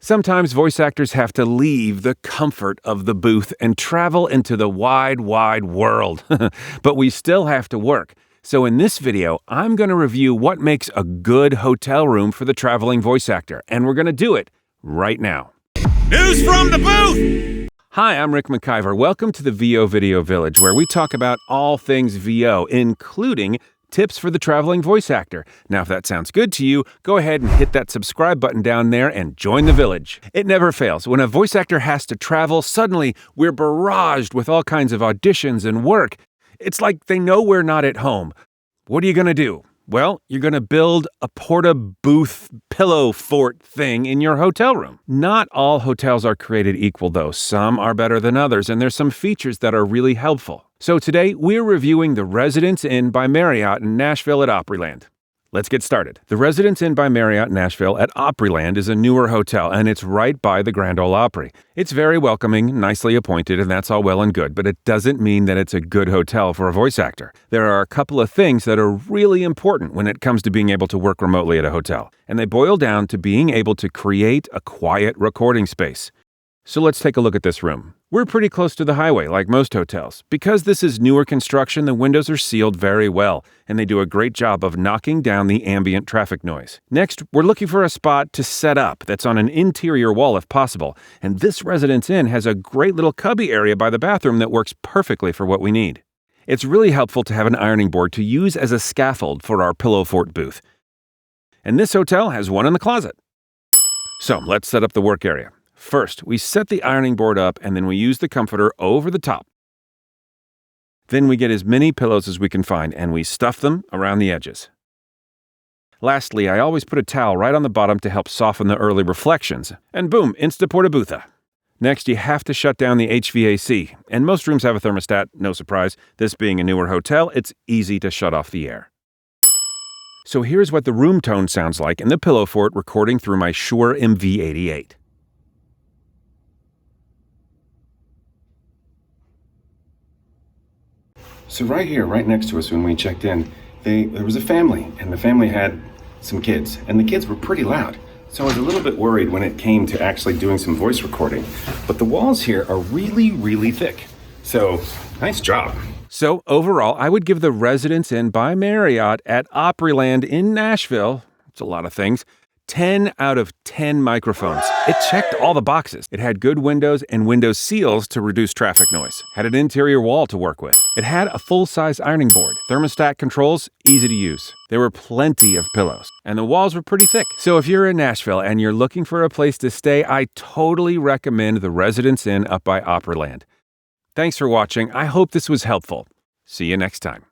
Sometimes voice actors have to leave the comfort of the booth and travel into the wide, wide world. But we still have to work. So in this video, I'm going to review what makes a good hotel room for the traveling voice actor, and we're going to do it right now. News from the booth! Hi, I'm Rick McIver. Welcome to the VO Video Village, where we talk about all things VO, including tips for the traveling voice actor. Now, if that sounds good to you, go ahead and hit that subscribe button down there and join the village. It never fails. When a voice actor has to travel, suddenly we're barraged with all kinds of auditions and work. It's like they know we're not at home. What are you going to do? Well, you're going to build a porta-booth pillow fort thing in your hotel room. Not all hotels are created equal, though. Some are better than others, and there's some features that are really helpful. So today, we're reviewing the Residence Inn by Mariott in Nashville at Opryland. Let's get started. The Residence Inn by Mariott Nashville at Opryland is a newer hotel, and it's right by the Grand Ole Opry. It's very welcoming, nicely appointed, and that's all well and good, but it doesn't mean that it's a good hotel for a voice actor. There are a couple of things that are really important when it comes to being able to work remotely at a hotel, and they boil down to being able to create a quiet recording space. So let's take a look at this room. We're pretty close to the highway, like most hotels. Because this is newer construction, the windows are sealed very well, and they do a great job of knocking down the ambient traffic noise. Next, we're looking for a spot to set up that's on an interior wall if possible, and this Residence Inn has a great little cubby area by the bathroom that works perfectly for what we need. It's really helpful to have an ironing board to use as a scaffold for our pillow fort booth. And this hotel has one in the closet. So let's set up the work area. First, we set the ironing board up and then we use the comforter over the top. Then we get as many pillows as we can find and we stuff them around the edges. Lastly, I always put a towel right on the bottom to help soften the early reflections. And boom, Insta-porta-bootha. Next, you have to shut down the HVAC. And most rooms have a thermostat, no surprise. This being a newer hotel, it's easy to shut off the air. So here's what the room tone sounds like in the pillow fort recording through my Shure MV88. So right here, right next to us when we checked in, there was a family, and the family had some kids, and the kids were pretty loud. So I was a little bit worried when it came to actually doing some voice recording. But the walls here are really, really thick. So, nice job. So overall, I would give the Residence Inn by Mariott at Opryland in Nashville, it's a lot of things, 10 out of 10 microphones. It checked all the boxes. It had good windows and window seals to reduce traffic noise. Had an interior wall to work with. It had a full-size ironing board. Thermostat controls, easy to use. There were plenty of pillows. And the walls were pretty thick. So if you're in Nashville and you're looking for a place to stay, I totally recommend the Residence Inn up by Opryland. Thanks for watching. I hope this was helpful. See you next time.